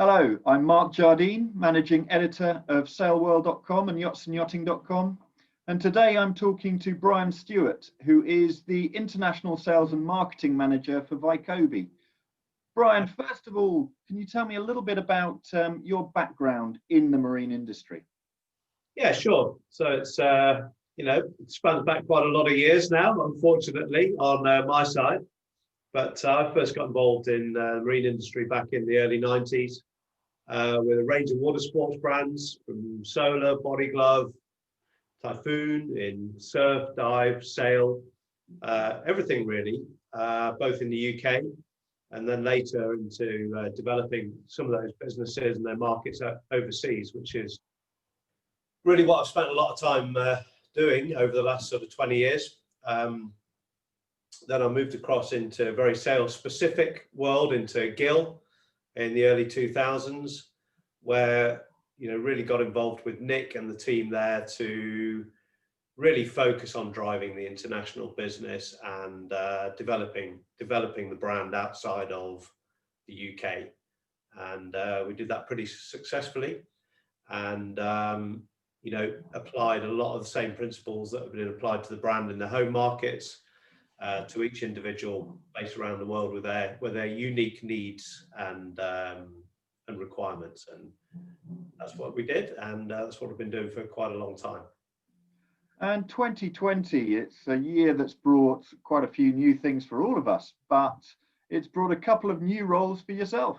Hello, I'm Mark Jardine, Managing Editor of sailworld.com and yachtsandyachting.com. And today I'm talking to Bryan Stewart, who is the International Sales and Marketing Manager for Vaikobi. Bryan, first of all, can you tell me a little bit about your background in the marine industry? Yeah, sure. So it's, it spans back quite a lot of years now, unfortunately, on my side. But I first got involved in the marine industry back in the early 90s with a range of water sports brands from Solar, Body Glove, Typhoon, in surf, dive, sail, everything really, both in the UK and then later into developing some of those businesses and their markets overseas, which is really what I've spent a lot of time doing over the last sort of 20 years. Then I moved across into a very sales specific world, into Gill in the early 2000s, where really got involved with Nick and the team there to really focus on driving the international business and developing the brand outside of the UK. And we did that pretty successfully, and applied a lot of the same principles that have been applied to the brand in the home markets to each individual based around the world with their unique needs and requirements. And that's what we did, and that's what we've been doing for quite a long time. And 2020, it's a year that's brought quite a few new things for all of us, but it's brought a couple of new roles for yourself.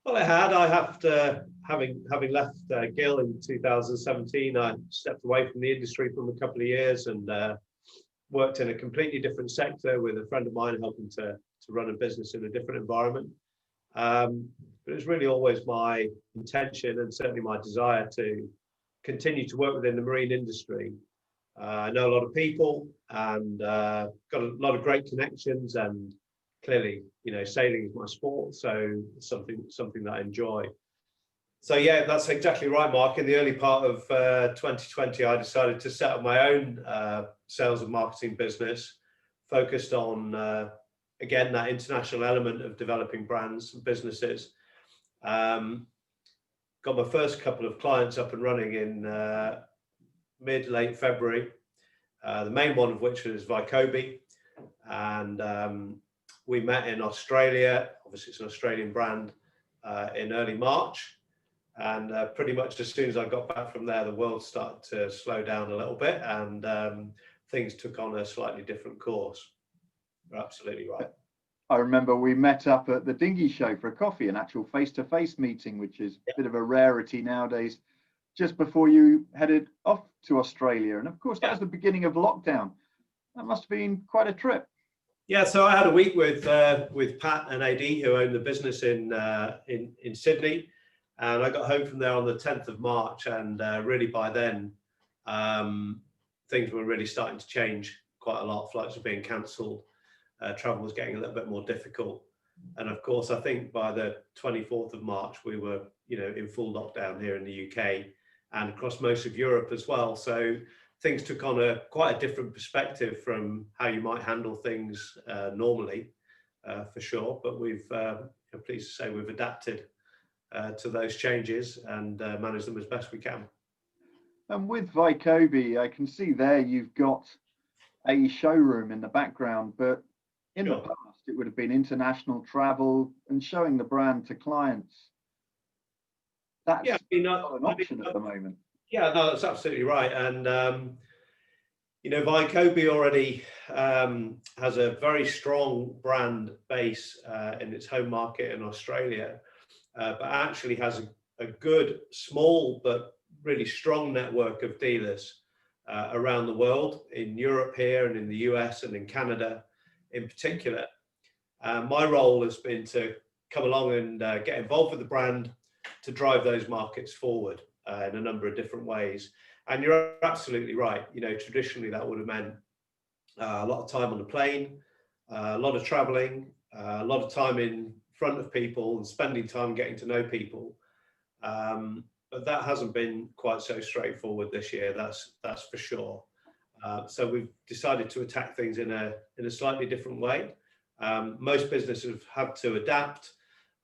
Well, having left Gill in 2017, I stepped away from the industry for a couple of years and worked in a completely different sector with a friend of mine, helping to run a business in a different environment. But it was really always my intention and certainly my desire to continue to work within the marine industry. I know a lot of people and got a lot of great connections, and clearly, sailing is my sport, so it's something that I enjoy. So yeah, that's exactly right, Mark. In the early part of 2020, I decided to set up my own sales and marketing business, focused on, again, that international element of developing brands and businesses. Got my first couple of clients up and running in mid-late February, the main one of which was Vaikobi. And we met in Australia, obviously it's an Australian brand, in early March. And pretty much as soon as I got back from there, the world started to slow down a little bit, and things took on a slightly different course. You're absolutely right. I remember we met up at the Dinghy Show for a coffee, an actual face-to-face meeting, which is a bit of a rarity nowadays, just before you headed off to Australia. And of course, that was the beginning of lockdown. That must have been quite a trip. Yeah, so I had a week with Pat and AD, who own the business in Sydney, and I got home from there on the 10th of March, and really by then things were really starting to change quite a lot. Flights were being cancelled, travel was getting a little bit more difficult, and of course I think by the 24th of March we were in full lockdown here in the UK and across most of Europe as well. So things took on quite a different perspective from how you might handle things normally, for sure. But I'm pleased to say we've adapted to those changes and managed them as best we can. And with Vaikobi, I can see there you've got a showroom in the background, but in the past it would have been international travel and showing the brand to clients. That's not an option at the moment. Yeah, no, that's absolutely right. And Vaikobi already has a very strong brand base in its home market in Australia, but actually has a good, small but really strong network of dealers around the world, in Europe here and in the US and in Canada in particular. My role has been to come along and get involved with the brand to drive those markets forward in a number of different ways. And you're absolutely right. Traditionally that would have meant a lot of time on the plane, a lot of traveling, a lot of time in front of people and spending time getting to know people. But that hasn't been quite so straightforward this year. That's for sure. So we've decided to attack things in a slightly different way. Most businesses have had to adapt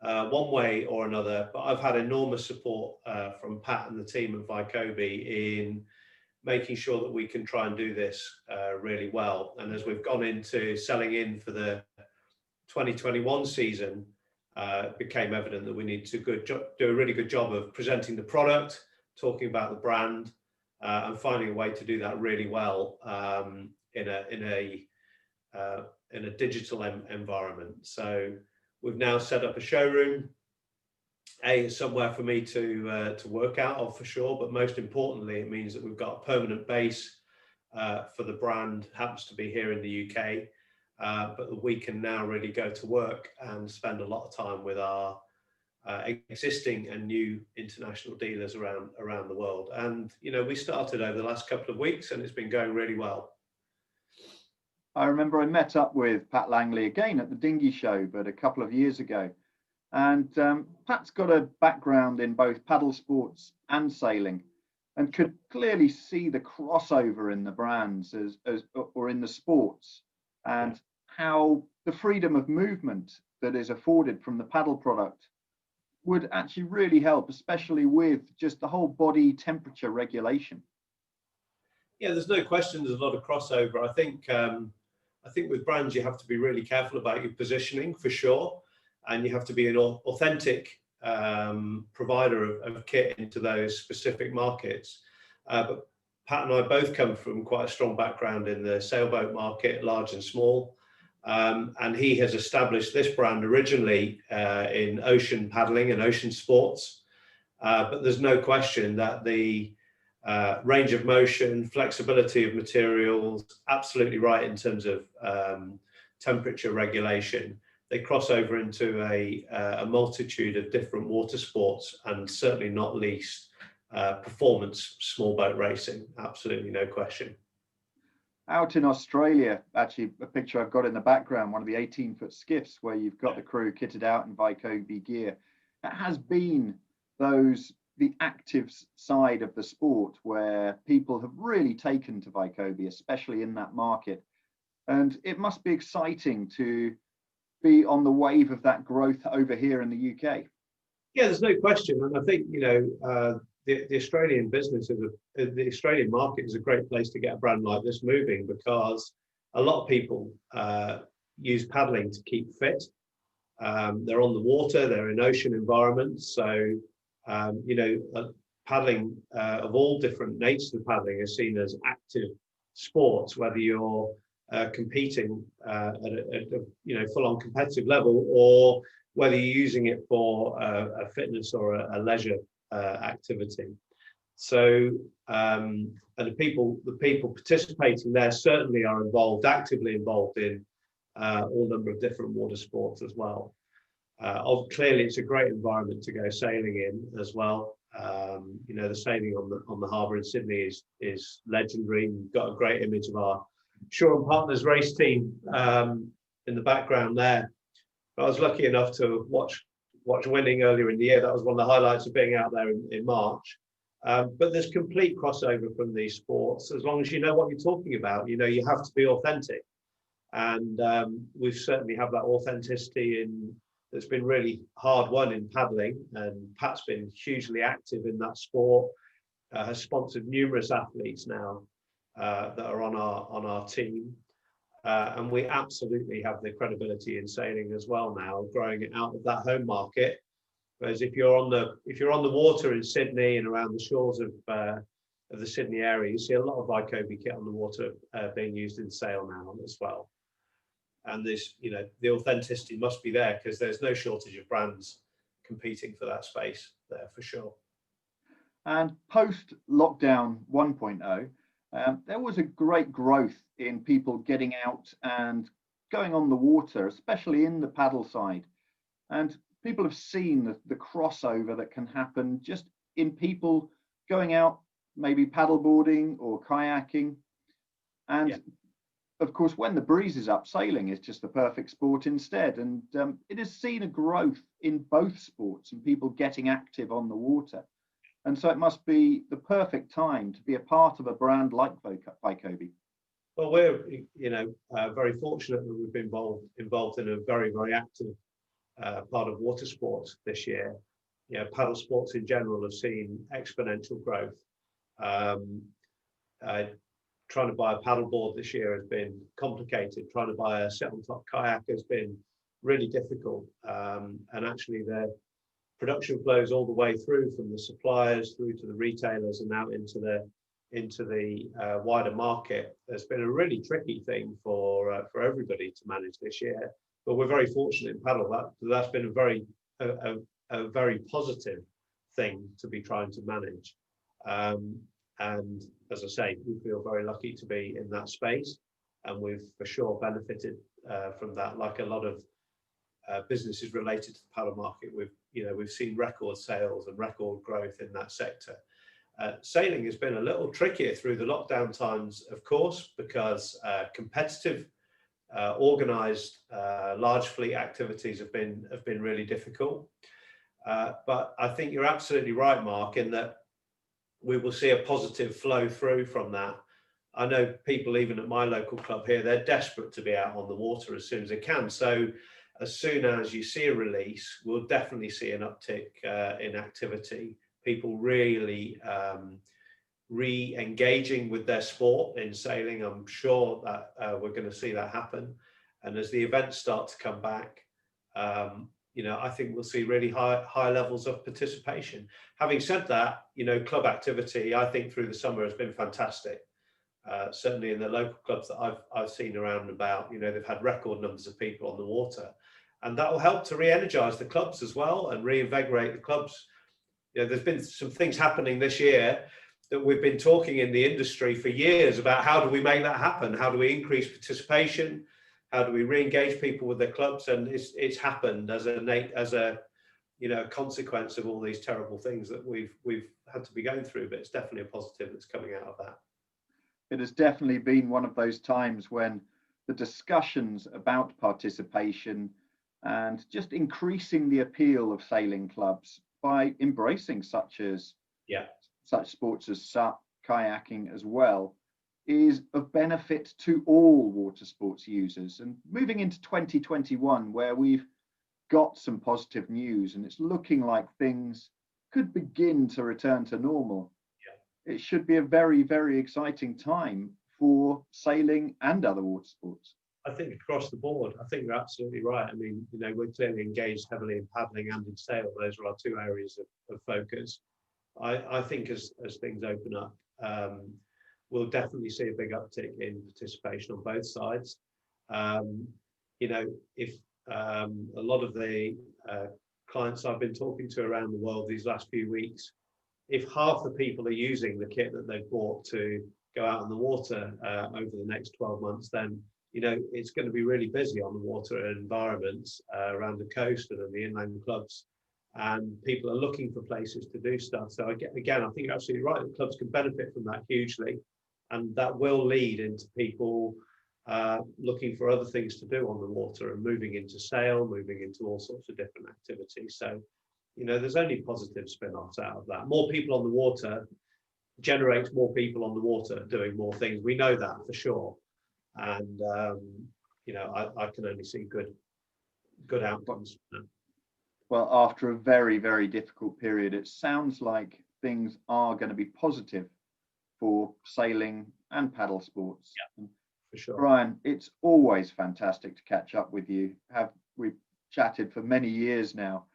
one way or another. But I've had enormous support from Pat and the team at Vaikobi in making sure that we can try and do this really well. And as we've gone into selling in for the 2021 season, it became evident that we need to do a really good job of presenting the product, talking about the brand, and finding a way to do that really well in a digital environment. So we've now set up a showroom, somewhere for me to work out of for sure, but most importantly, it means that we've got a permanent base for the brand, happens to be here in the UK, but that we can now really go to work and spend a lot of time with our existing and new international dealers around the world. And we started over the last couple of weeks, and it's been going really well. I remember I met up with Pat Langley again at the dinghy show, but a couple of years ago. And Pat's got a background in both paddle sports and sailing, and could clearly see the crossover in the brands or in the sports, and how the freedom of movement that is afforded from the paddle product would actually really help, especially with just the whole body temperature regulation. Yeah, there's no question there's a lot of crossover. I think with brands, you have to be really careful about your positioning for sure. And you have to be an authentic provider of kit into those specific markets. But Pat and I both come from quite a strong background in the sailboat market, large and small. And he has established this brand originally in ocean paddling and ocean sports. But there's no question that the range of motion, flexibility of materials, absolutely right in terms of temperature regulation. They cross over into a multitude of different water sports, and certainly not least performance small boat racing. Absolutely no question. Out in Australia, actually a picture I've got in the background, one of the 18-foot skiffs where you've got the crew kitted out in Vaikobi gear. It has been the active side of the sport where people have really taken to Vaikobi, especially in that market. And it must be exciting to be on the wave of that growth over here in the UK. Yeah, there's no question, and I think the Australian business the Australian market is a great place to get a brand like this moving, because a lot of people use paddling to keep fit. They're on the water, they're in ocean environments, so paddling of all different natures of paddling is seen as active sports, whether you're competing at a full-on competitive level, or whether you're using it for a fitness or a leisure activity. So and the people participating there certainly are actively involved in all number of different water sports as well. Clearly it's a great environment to go sailing in as well. The sailing on the harbour in Sydney is legendary. We've got a great image of our Shaw and Partners race team in the background there. But I was lucky enough to watch winning earlier in the year. That was one of the highlights of being out there in March. But there's complete crossover from these sports, as long as you know what you're talking about. You have to be authentic, and we certainly have that authenticity that's been really hard won in paddling. And Pat's been hugely active in that sport, has sponsored numerous athletes now that are on our team, and we absolutely have the credibility in sailing as well now, growing it out of that home market. Whereas if you're on the water in Sydney and around the shores of the Sydney area, you see a lot of Vaikobi kit on the water being used in sail now as well. And this, the authenticity must be there, because there's no shortage of brands competing for that space there for sure. And post lockdown 1.0, there was a great growth in people getting out and going on the water, especially in the paddle side. And people have seen the crossover that can happen just in people going out, maybe paddleboarding or kayaking. And of course, when the breeze is up, sailing is just the perfect sport instead. And it has seen a growth in both sports and people getting active on the water. And so it must be the perfect time to be a part of a brand like Vaikobi. Well, we're very fortunate that we've been involved in a very, very active part of water sports this year. You know, paddle sports in general have seen exponential growth. Trying to buy a paddleboard this year has been complicated. Trying to buy a sit-on-top kayak has been really difficult. And actually, the production flows all the way through from the suppliers through to the retailers and out into the wider market. It's been a really tricky thing for everybody to manage this year. But we're very fortunate in paddle that's been a very positive thing to be trying to manage. And as I say, we feel very lucky to be in that space, and we've for sure benefited from that. Like a lot of businesses related to the paddle market, we've seen record sales and record growth in that sector. Sailing has been a little trickier through the lockdown times, of course, because competitive, organised large fleet activities have been really difficult. But I think you're absolutely right, Mark, in that we will see a positive flow through from that. I know people, even at my local club here, they're desperate to be out on the water as soon as they can. So as soon as you see a release, we'll definitely see an uptick in activity. People really re-engaging with their sport in sailing. I'm sure that we're going to see that happen. And as the events start to come back, I think we'll see really high levels of participation. Having said that, club activity, I think through the summer has been fantastic. Certainly in the local clubs that I've seen around and about, they've had record numbers of people on the water, and that will help to re-energize the clubs as well and reinvigorate the clubs. There's been some things happening this year that we've been talking in the industry for years about how do we make that happen? How do we increase participation? How do we re-engage people with their clubs? And it's happened as a consequence of all these terrible things that we've had to be going through. But it's definitely a positive that's coming out of that. It has definitely been one of those times when the discussions about participation and just increasing the appeal of sailing clubs by embracing such sports as SUP, kayaking as well, is of benefit to all water sports users. And moving into 2021, where we've got some positive news and it's looking like things could begin to return to normal, it should be a very, very exciting time for sailing and other water sports. I think across the board, I think you're absolutely right. I mean, we're clearly engaged heavily in paddling and in sail. Those are our two areas of focus. I think as things open up, we'll definitely see a big uptick in participation on both sides. If a lot of the clients I've been talking to around the world these last few weeks, if half the people are using the kit that they've bought to go out on the water over the next 12 months, then it's going to be really busy on the water environments around the coast and in the inland clubs, and people are looking for places to do stuff. So again, I think you're absolutely right. The clubs can benefit from that hugely, and that will lead into people looking for other things to do on the water and moving into sail, moving into all sorts of different activities. So, there's only positive spin-offs out of that. More people on the water generates more people on the water doing more things. We know that for sure. And, I can only see good outcomes from that. Well, after a very, very difficult period, it sounds like things are going to be positive for sailing and paddle sports. Yeah, for sure. Bryan, it's always fantastic to catch up with you. We've chatted for many years now,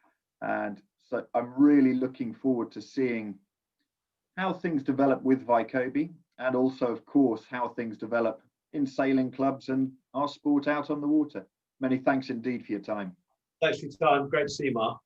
and so I'm really looking forward to seeing how things develop with Vaikobi, and also, of course, how things develop in sailing clubs and our sport out on the water. Many thanks indeed for your time. Thanks for your time. Great to see you, Mark.